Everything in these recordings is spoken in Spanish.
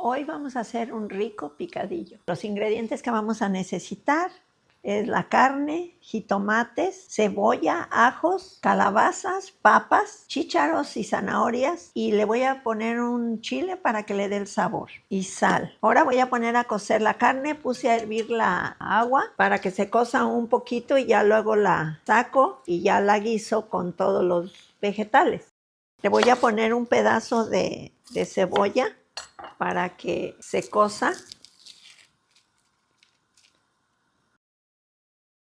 Hoy vamos a hacer un rico picadillo. Los ingredientes que vamos a necesitar es la carne, jitomates, cebolla, ajos, calabazas, papas, chícharos y zanahorias. Y le voy a poner un chile para que le dé el sabor y sal. Ahora voy a poner a cocer la carne. Puse a hervir la agua para que se cosa un poquito y ya luego la saco y ya la guiso con todos los vegetales. Le voy a poner un pedazo de cebolla para que se cosa.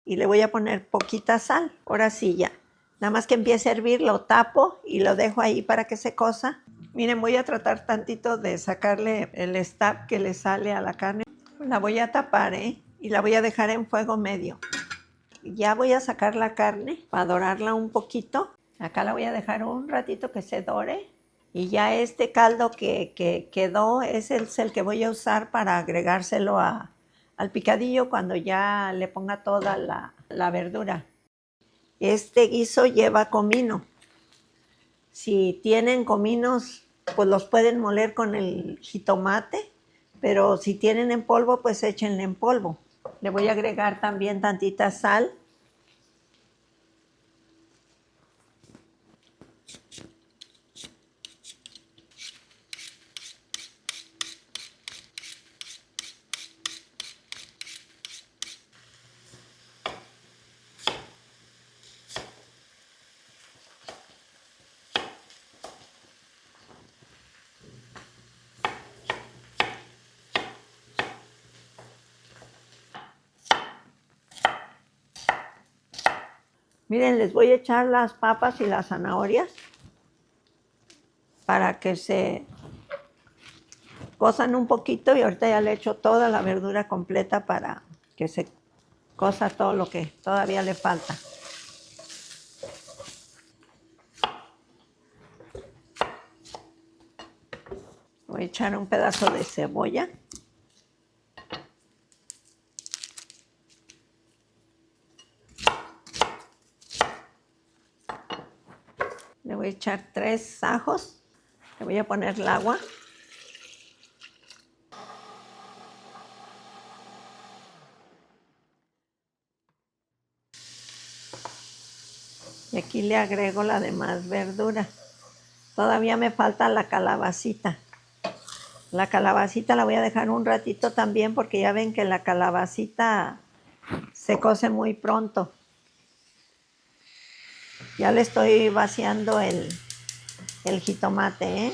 Y le voy a poner poquita sal. Ahora sí ya. Nada más que empiece a hervir, lo tapo y lo dejo ahí para que se cosa. Miren, voy a tratar tantito de sacarle el stab que le sale a la carne. La voy a tapar, y la voy a dejar en fuego medio. Ya voy a sacar la carne para dorarla un poquito. Acá la voy a dejar un ratito que se dore. Y ya este caldo que quedó es el que voy a usar para agregárselo al picadillo cuando ya le ponga toda la verdura. Este guiso lleva comino. Si tienen cominos, pues los pueden moler con el jitomate, pero si tienen en polvo, pues échenle en polvo. Le voy a agregar también tantita sal. Miren, les voy a echar las papas y las zanahorias para que se cosan un poquito y ahorita ya le echo toda la verdura completa para que se cosa todo lo que todavía le falta. Voy a echar un pedazo de cebolla. Le voy a echar 3 ajos. Le voy a poner el agua. Y aquí le agrego la demás verdura. Todavía me falta la calabacita. La calabacita la voy a dejar un ratito también porque ya ven que la calabacita se cose muy pronto. Ya le estoy vaciando el jitomate,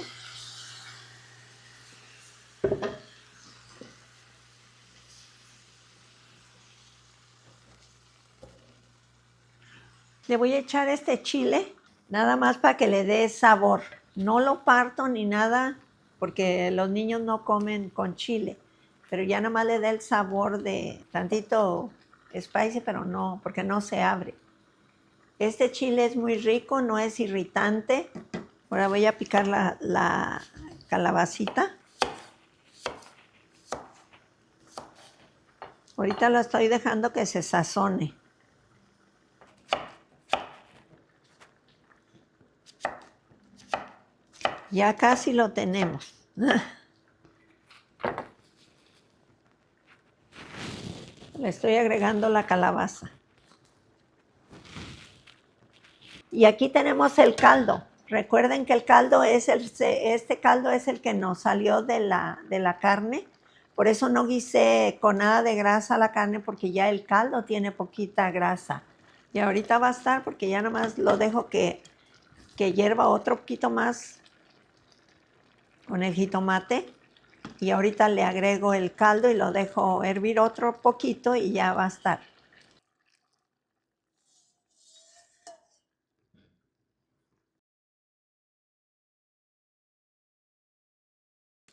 Le voy a echar este chile, nada más para que le dé sabor. No lo parto ni nada, porque los niños no comen con chile. Pero ya nada más le da el sabor de tantito spicy, pero no, porque no se abre. Este chile es muy rico, no es irritante. Ahora voy a picar la calabacita. Ahorita lo estoy dejando que se sazone. Ya casi lo tenemos. Le estoy agregando la calabaza. Y aquí tenemos el caldo. Recuerden que el caldo este caldo es el que nos salió de la carne. Por eso no guisé con nada de grasa la carne, porque ya el caldo tiene poquita grasa. Y ahorita va a estar, porque ya nomás lo dejo que hierva otro poquito más con el jitomate. Y ahorita le agrego el caldo y lo dejo hervir otro poquito y ya va a estar.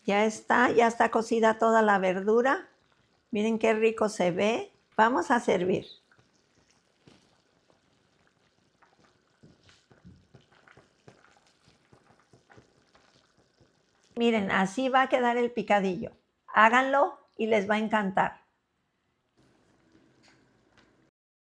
Ya está cocida toda la verdura. Miren qué rico se ve. Vamos a servir. Miren, así va a quedar el picadillo. Háganlo y les va a encantar.